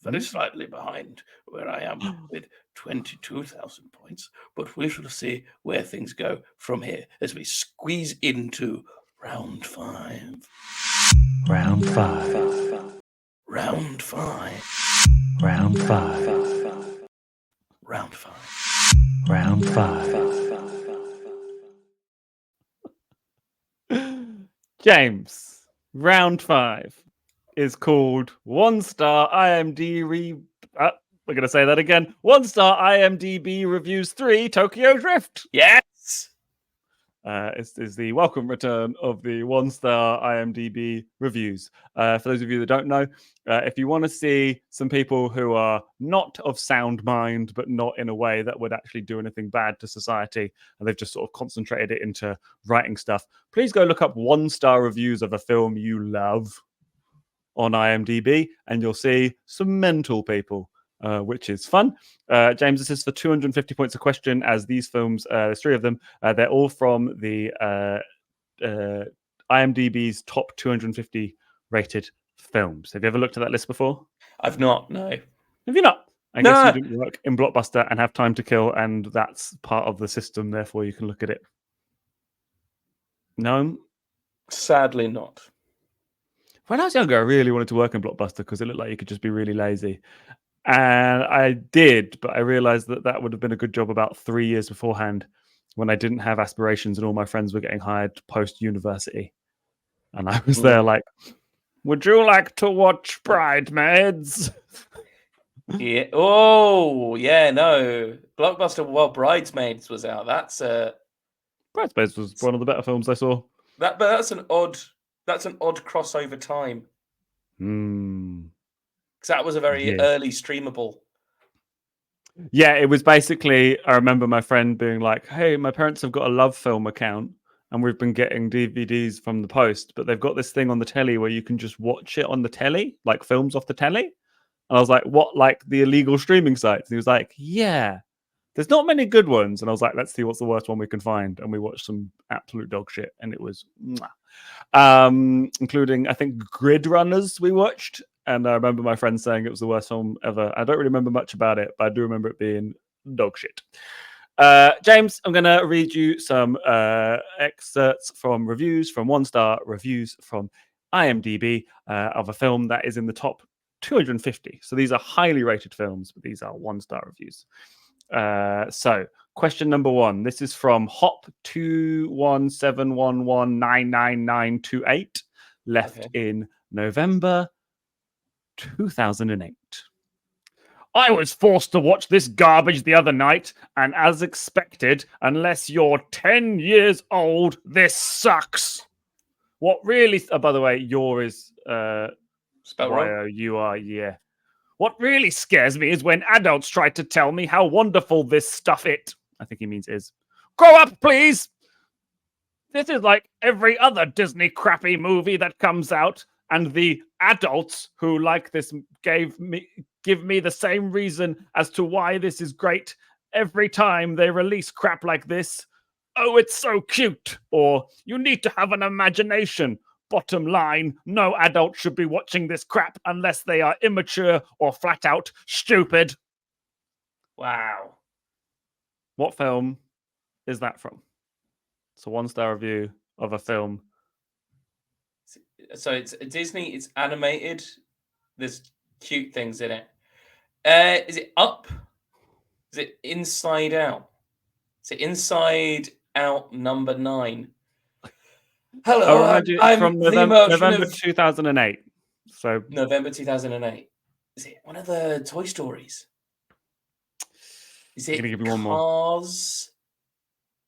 Very slightly behind where I am with 22,000 points. But we shall see where things go from here as we squeeze into round 5. Round 5. Round 5. Round 5. Round 5. Round 5. James, round 5 is called 1-star IMDb. We're going to say that again. 1-star IMDb Reviews 3 Tokyo Drift. Yes. Is the welcome return of the 1-star IMDb reviews. For those of you that don't know, if you want to see some people who are not of sound mind, but not in a way that would actually do anything bad to society, and they've just sort of concentrated it into writing stuff, please go look up 1-star reviews of a film you love on IMDb, and you'll see some mental people. Which is fun. James, this is for 250 points a question, as these films, there's 3 of them, they're all from the IMDb's top 250 rated films. Have you ever looked at that list before? I've not, no. Have you not? I guess you didn't work in Blockbuster and have time to kill, and that's part of the system, therefore you can look at it. No? Sadly not. When I was younger, I really wanted to work in Blockbuster because it looked like you could just be really lazy. And I did, but I realized that would have been a good job about 3 years beforehand when I didn't have aspirations and all my friends were getting hired post-university. And I was there like, would you like to watch Bridesmaids? Yeah. Oh, yeah, no. Blockbuster while Bridesmaids was out. Bridesmaids was one of the better films I saw. But that's an odd crossover time. Because that was a very early streamable. Yeah, it was basically, I remember my friend being like, hey, my parents have got a Love Film account and we've been getting DVDs from the post, but they've got this thing on the telly where you can just watch it on the telly, like films off the telly. And I was like, what, like the illegal streaming sites? And he was like, yeah, there's not many good ones. And I was like, let's see what's the worst one we can find. And we watched some absolute dog shit. And it was, including, I think, Grid Runners we watched. And I remember my friend saying it was the worst film ever. I don't really remember much about it, but I do remember it being dog shit. James, I'm going to read you some excerpts from reviews, from 1-star reviews from IMDb of a film that is in the top 250. So these are highly rated films, but these are 1-star reviews. So question number 1. This is from Hop217119998, left in November 2008. I was forced to watch this garbage the other night, and as expected, unless you're 10 years old, this sucks. What really... Oh, by the way, your is... Spelled wrong. Y-O-U-R, yeah. What really scares me is when adults try to tell me how wonderful this stuff it... I think he means is. Grow up, please! This is like every other Disney crappy movie that comes out, and the adults who like this give me the same reason as to why this is great every time they release crap like this. Oh, it's so cute. Or you need to have an imagination. Bottom line, no adult should be watching this crap unless they are immature or flat out stupid. Wow. What film is that from? It's a 1-star review of a film. So it's Disney, it's animated. There's cute things in it. Is it Up? Is it Inside Out? Is it Inside Out number 9? Hello, I'm from the November emotion of 2008. So November 2008. Is it one of the Toy Stories? Is it give you one more. Cars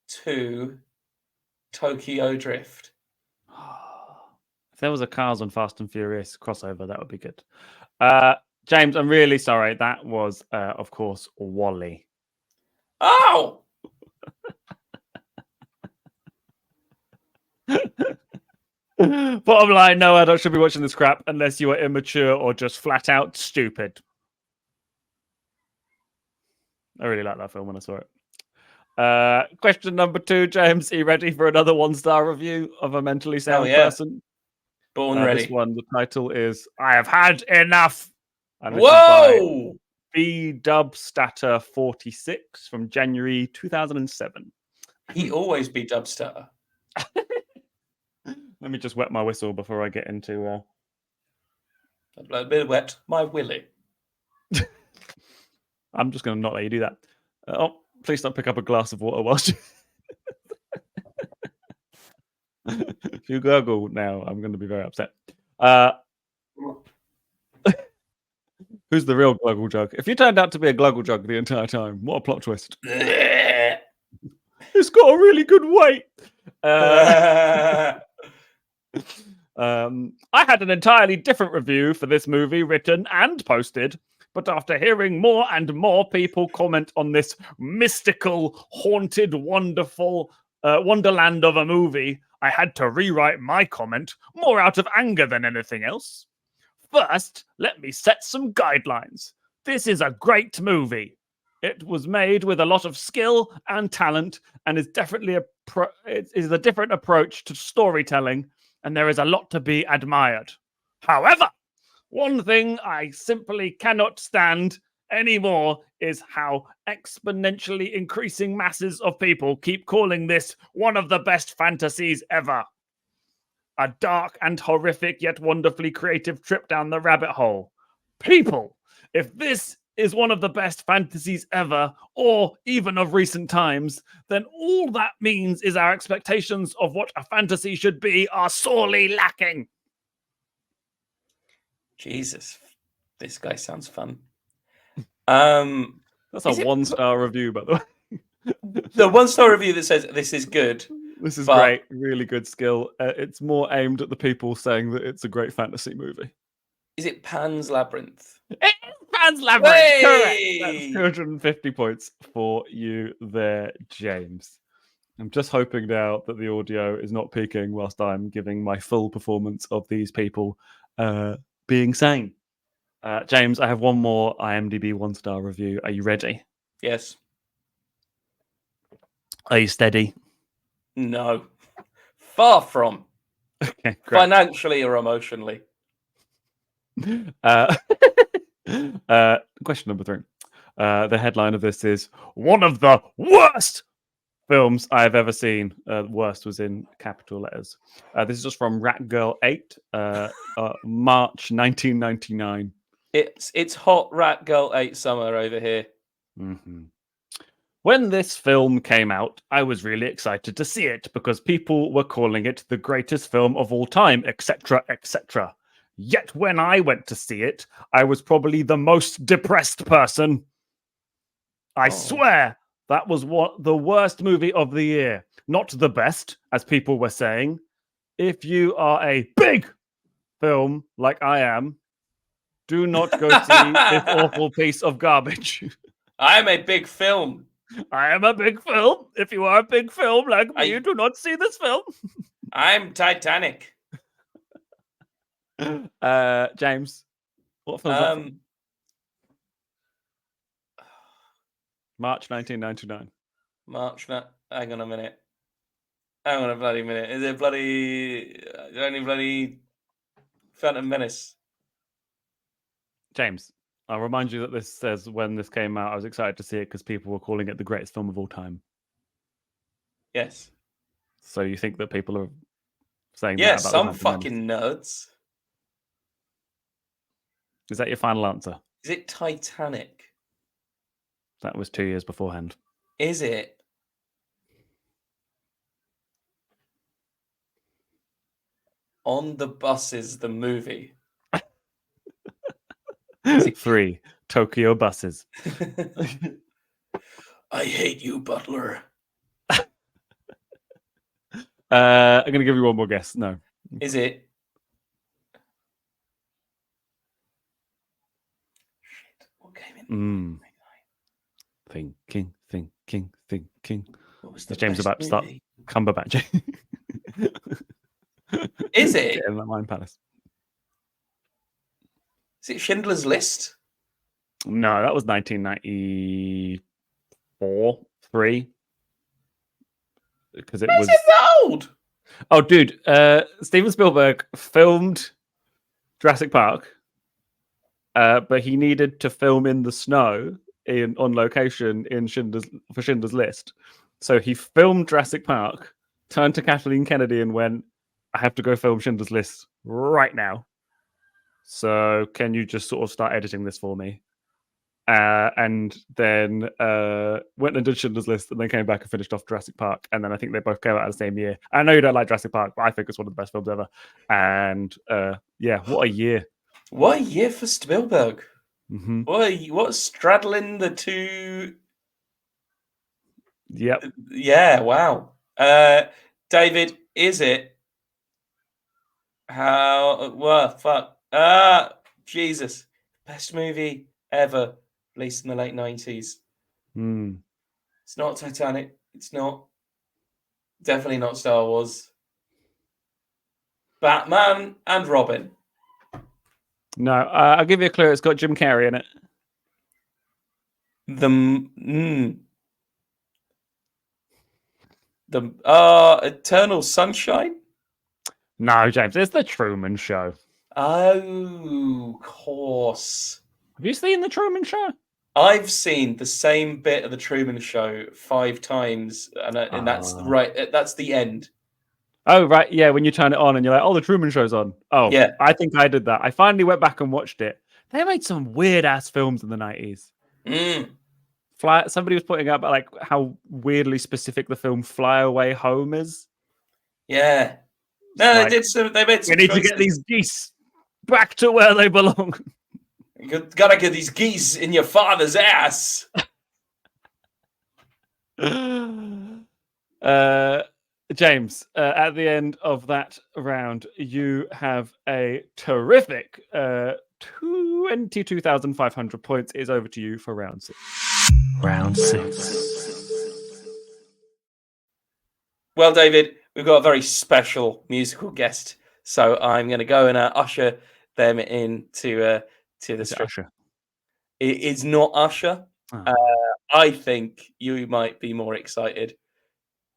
2 Tokyo Drift? If there was a Cars and Fast and Furious crossover, that would be good. James, I'm really sorry. That was, of course, WALL-E. Oh! Bottom line, no adult should be watching this crap unless you are immature or just flat out stupid. I really liked that film when I saw it. Question number 2, James. Are you ready for another 1-star review of a mentally sound person? Born ready. This one, the title is I Have Had Enough. And Whoa! B-Dubstatter 46 from January 2007. He always be Dubstatter. Let me just wet my whistle before I get into... A bit wet my willy. I'm just going to not let you do that. Please don't pick up a glass of water whilst you... If you gurgle now, I'm going to be very upset. Who's the real gluggle jug? If you turned out to be a gluggle jug the entire time, what a plot twist. It's got a really good weight. I had an entirely different review for this movie written and posted, but after hearing more and more people comment on this mystical, haunted, wonderful wonderland of a movie, I had to rewrite my comment more out of anger than anything else. First, let me set some guidelines. This is a great movie. It was made with a lot of skill and talent and is definitely a different approach to storytelling, and there is a lot to be admired. However, one thing I simply cannot stand anymore is how exponentially increasing masses of people keep calling this one of the best fantasies ever. A dark and horrific yet wonderfully creative trip down the rabbit hole. People, if this is one of the best fantasies ever, or even of recent times, then all that means is our expectations of what a fantasy should be are sorely lacking. Jesus, this guy sounds fun. That's a 1-star review, by the way. The 1-star review that says this is good. This is great, really good skill. It's more aimed at the people saying that it's a great fantasy movie. Is it Pan's Labyrinth? It is Pan's Labyrinth, correct. That's 250 points for you there, James. I'm just hoping now that the audio is not peaking whilst I'm giving my full performance of these people being sane. James, I have one more IMDb 1-star review. Are you ready? Yes. Are you steady? No. Far from. Okay, great. Financially or emotionally. Question number 3. The headline of this is one of the worst films I've ever seen. Worst was in capital letters. This is just from Rat Girl 8, March 1999. It's hot Rat Girl 8 summer over here. Mm-hmm. When this film came out, I was really excited to see it because people were calling it the greatest film of all time, etc., etc. Yet when I went to see it, I was probably the most depressed person. I swear that was the worst movie of the year. Not the best, as people were saying. If you are a big film like I am, do not go see this awful piece of garbage. I am a big film. I am a big film. If you are a big film like me, do not see this film. I'm Titanic. James, what film is that from? March 1999. Hang on a minute. Hang on a bloody minute. Is it only bloody Phantom Menace? James, I'll remind you that this says when this came out, I was excited to see it because people were calling it the greatest film of all time. Yes. So you think that people are saying that Yeah, about some the Phantom fucking Menace? nerds. Is that your final answer? Is it Titanic? That was 2 years beforehand. Is it? On the Buses, the movie. 3 Tokyo Buses. I hate you, Butler. I'm going to give you one more guess. No. Is it? Shit. What came in? Thinking. What was Is James best about to start? movie? Cumberbatch. Is it? Get in that Mind Palace. Is it Schindler's List? No, that was 1994, 3. Because it was that old. Oh, dude, Steven Spielberg filmed Jurassic Park, but he needed to film in the snow on location for Schindler's List. So he filmed Jurassic Park, turned to Kathleen Kennedy and went, I have to go film Schindler's List right now. So can you just sort of start editing this for me? And then went and did Schindler's List and then came back and finished off Jurassic Park. And then I think they both came out the same year. I know you don't like Jurassic Park, but I think it's one of the best films ever. And yeah, what a year. What a year for Spielberg. Mm-hmm. What straddling the two... Yep. Yeah, wow. David, is it? Fuck. Jesus. Best movie ever, released in the late 90s. It's not Titanic. It's not. Definitely not Star Wars. Batman and Robin. No, I'll give you a clue. It's got Jim Carrey in it. The Eternal Sunshine? No, James, it's The Truman Show. Oh, of course. Have you seen The Truman Show? I've seen the same bit of The Truman Show 5 times, and that's right. That's the end. Oh, right. Yeah, when you turn it on and you're like, oh, The Truman Show's on. Oh, yeah. I think I did that. I finally went back and watched it. They made some weird-ass films in the 90s. Somebody was pointing out about like how weirdly specific the film Fly Away Home is. Yeah. No, like, they made some We need to get these geese back to where they belong. You gotta get these geese in your father's ass. James, at the end of that round, you have a terrific 22,500 points. It's over to you for round 6. Round 6. Well, David, we've got a very special musical guest, so I'm going to go and usher them in to to the Is it stream. Usher? It is not Usher. Oh. I think you might be more excited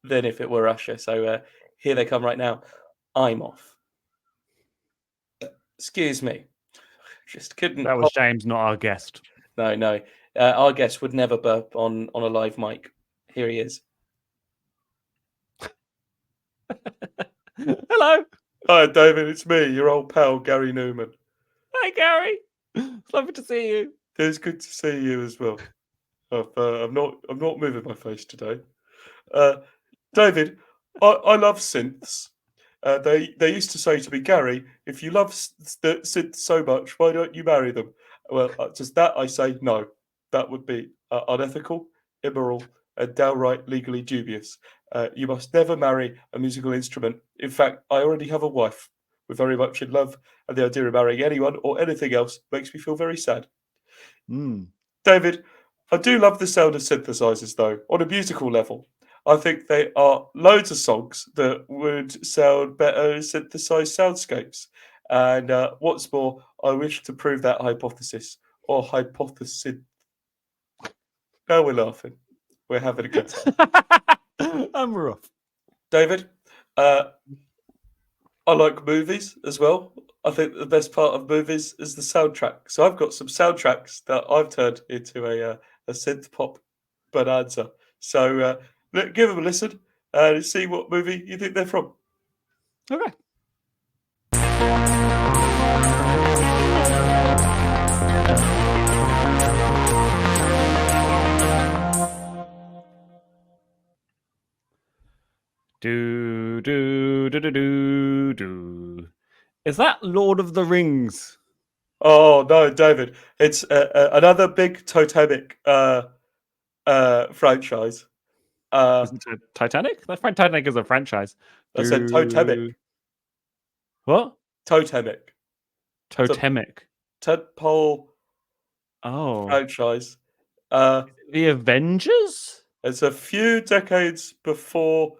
than if it were Usher. So here they come right now. I'm off. Excuse me. Just couldn't. That was James, not our guest. No. Our guest would never burp on a live mic. Here he is. Hello. Hi, David. It's me, your old pal, Gary Newman. Hi, Gary. It's lovely to see you. It's good to see you as well. I'm not moving my face today. David, I love synths. They used to say to me, Gary, if you love synths so much, why don't you marry them? Well, just that I say no. That would be unethical, immoral, and downright legally dubious. You must never marry a musical instrument. In fact, I already have a wife. We're very much in love, and the idea of marrying anyone or anything else makes me feel very sad. David, I do love the sound of synthesizers, though, on a musical level. I think there are loads of songs that would sound better as synthesized soundscapes. And what's more, I wish to prove that hypothesis or hypothesis. Now we're laughing. We're having a good time. I'm rough. David, I like movies as well. I think the best part of movies is the soundtrack. So I've got some soundtracks that I've turned into a synth pop bonanza. So give them a listen and see what movie you think they're from. Okay. Do. Is that Lord of the Rings? Oh no, David! It's another big totemic franchise. Isn't it Titanic? That Titanic is a franchise. I said totemic. What? Totemic. Totemic. Tentpole Oh. franchise. The Avengers? It's a few decades before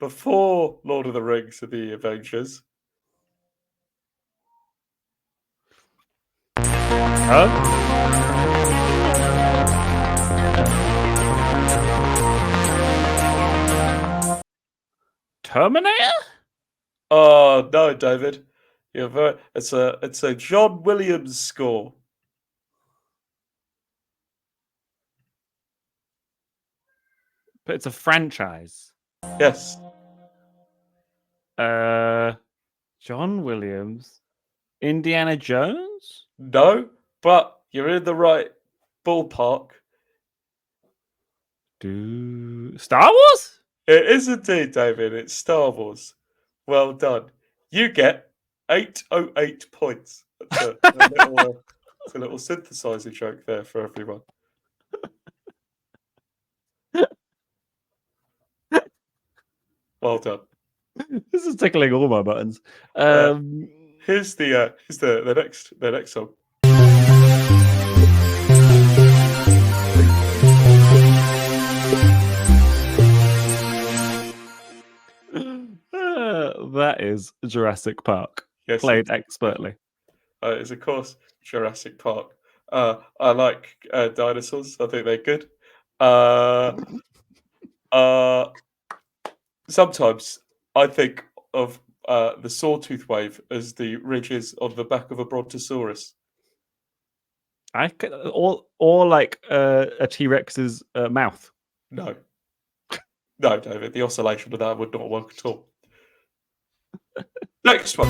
Lord of the Rings and the Avengers. Terminator? Oh no, David. It's a John Williams score. But it's a franchise. Yes. John Williams. Indiana Jones? No, but you're in the right ballpark. Star Wars? It is indeed, David. It's Star Wars. Well done. You get 808 points. That's a little synthesizer joke there for everyone. Well done. This is tickling all my buttons. Here's the next song. That is Jurassic Park. Yes, Played expertly. It's of course Jurassic Park. I like dinosaurs. I think they're good. Sometimes I think of the sawtooth wave as the ridges on the back of a brontosaurus. Or like a T-Rex's mouth. No, David. The oscillation of that would not work at all. Next one.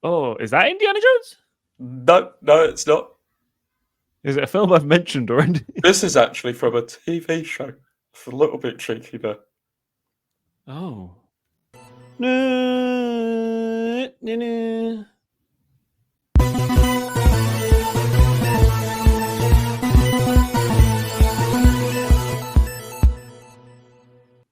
Oh, is that Indiana Jones? No, it's not. Is it a film I've mentioned already? This is actually from a TV show. It's a little bit cheeky there. Oh.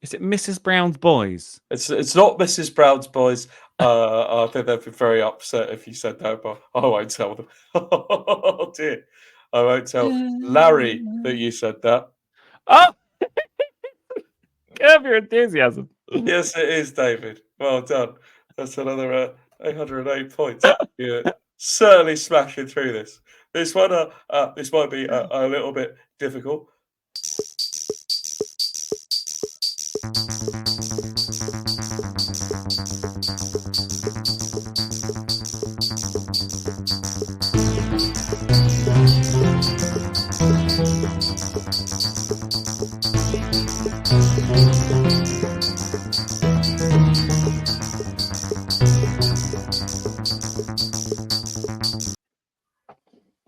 Is it Mrs. Brown's Boys? It's not Mrs. Brown's Boys. I think they'd be very upset if you said that, but I won't tell them. Oh dear. I won't tell Larry that you said that. Oh, curb your enthusiasm. Yes, it is, David. Well done. That's another 808 points. You're certainly smashing through this. This one, this might be a little bit difficult.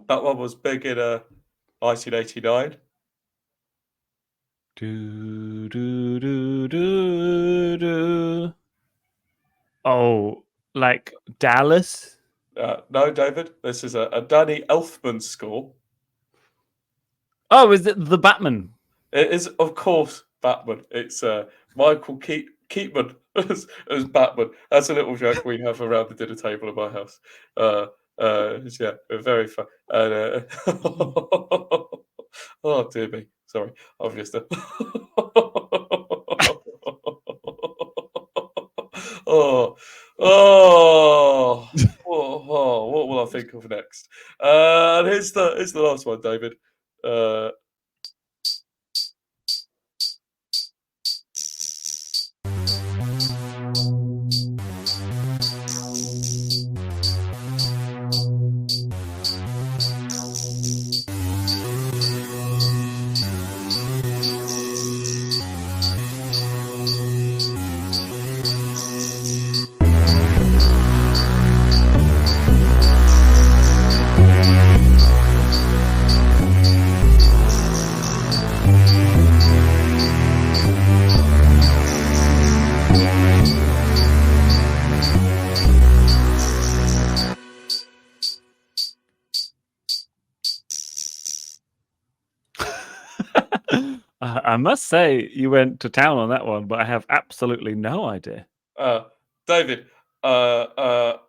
That one was big in 1989. Do, do, do, do, do. Oh, like Dallas? No, David, this is a Danny Elfman score. Oh, is it the Batman? It is, of course, Batman. It's Michael Keaton as Batman. That's a little joke we have around the dinner table at my house. Yeah, very fun. And, oh dear me, sorry, I've just. Oh, what will I think of next? And here's the last one, David. I must say, you went to town on that one, but I have absolutely no idea. David, I'll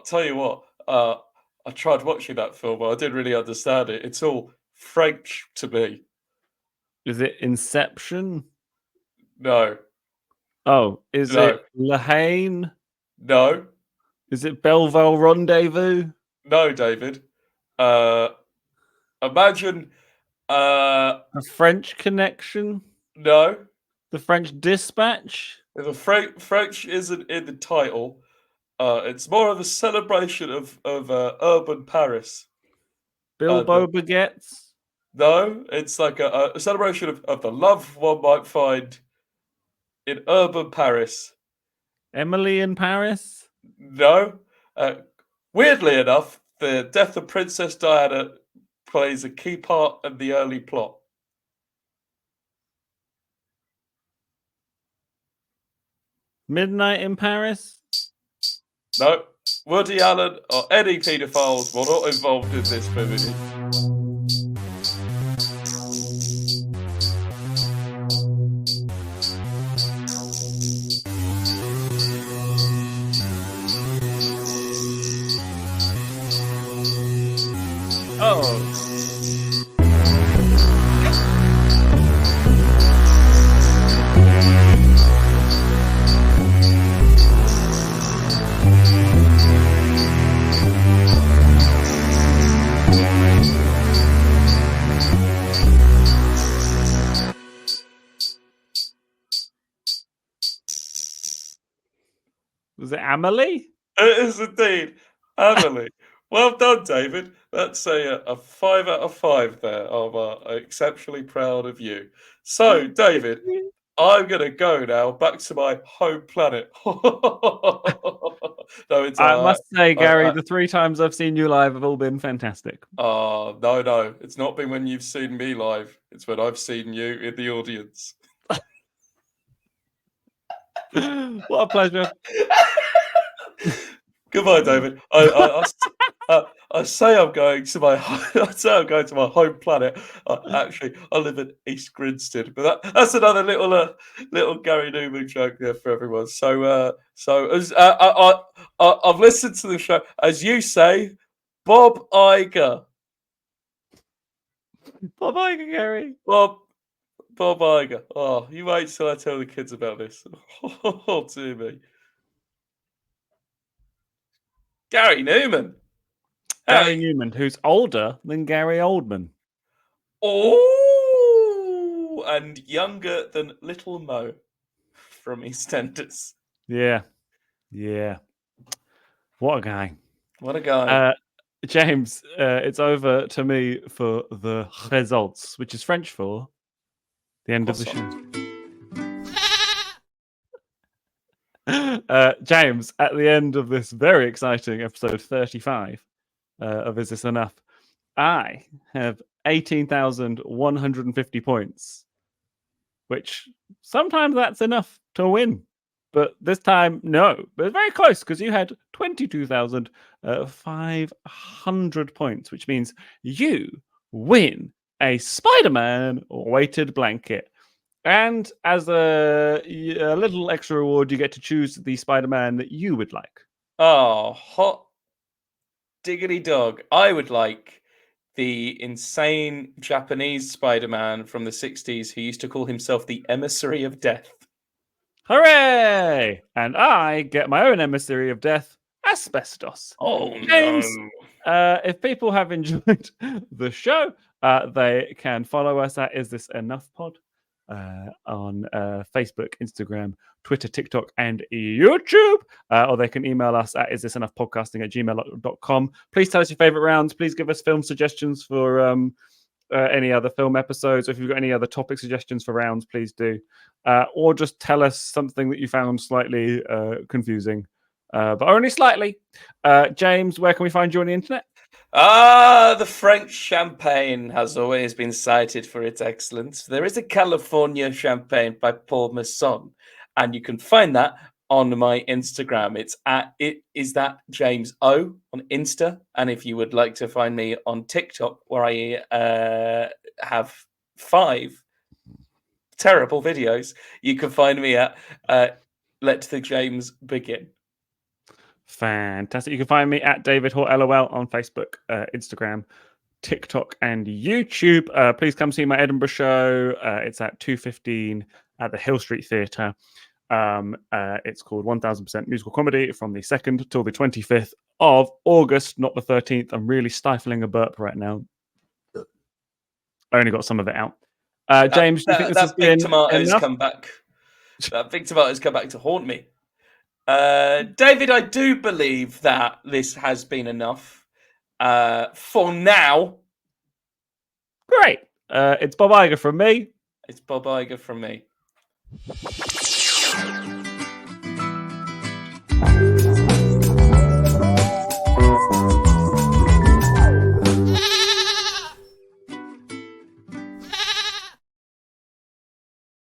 tell you what. I tried watching that film, but I didn't really understand it. It's all French to me. Is it Inception? No, Oh, is No. it La Haine? no, Is it Belleville Rendezvous? no, David. Imagine. A French Connection? No, The French Dispatch? the French isn't in the title. It's more of a celebration of urban Paris. Bilbo Baguettes? No, it's like a celebration of the love one might find in urban Paris. Emily in Paris? No. Weirdly enough, the death of Princess Diana plays a key part in the early plot. Midnight in Paris? No. Woody Allen or any paedophiles were not involved in this movie. Oh. Was it Amelie? It is indeed Emily. Well done, David. That's a 5 out of 5 there. I'm exceptionally proud of you. So, David, I'm going to go now back to my home planet. No, it's I must say, Gary, the 3 times I've seen you live have all been fantastic. No. It's not been when you've seen me live. It's when I've seen you in the audience. What a pleasure. Goodbye, David. I say I'm going to my home planet. Actually, I live in East Grinstead, but that's another little Gary Newman joke there for everyone. So as I've listened to the show, as you say, Bob Iger. Bob Iger, Gary. Bob Iger. Oh, you wait till I tell the kids about this. Oh, dear me. Gary Newman. Gary Hey. Newman, who's older than Gary Oldman. Oh, and younger than Little Mo from EastEnders. Yeah. Yeah. What a guy. What a guy. James, it's over to me for the results, which is French for the end of the show. James, at the end of this very exciting episode 35 of Is This Enough, I have 18,150 points, which sometimes that's enough to win. But this time, no. But it's very close because you had 22,500 points, which means you win a Spider-Man weighted blanket. And as a little extra reward, you get to choose the Spider-Man that you would like. Oh, hot diggity dog. I would like the insane Japanese Spider-Man from the 60s who used to call himself the Emissary of Death. Hooray! And I get my own Emissary of Death, Asbestos. Oh, James, no. if people have enjoyed the show, they can follow us at Is This Enough Pod on Facebook, Instagram, Twitter, TikTok, and YouTube. Or they can email us at isthisuenoughpodcasting@gmail.com. Please tell us your favorite rounds. Please give us film suggestions for any other film episodes. If you've got any other topic suggestions for rounds, please do. Or just tell us something that you found slightly confusing, but only slightly. James, where can we find you on the internet? The French champagne has always been cited for its excellence. There is a California champagne by Paul Masson, and you can find that on my Instagram. It is that James O on Insta. And if you would like to find me on TikTok, where I have 5 terrible videos, you can find me at Let the James Begin. Fantastic. You can find me at David Hoare LOL on Facebook, Instagram, TikTok, and YouTube. Please come see my Edinburgh show. It's at 2:15 at the Hill Street Theatre. It's called 1000% Musical Comedy from the 2nd till the 25th of August, not the 13th. I'm really stifling a burp right now. I only got some of it out. James, do you think this has been enough? Come back? That big tomato's come back to haunt me. David, I do believe that this has been enough for now. Great. It's Bob Iger from me. It's Bob Iger from me.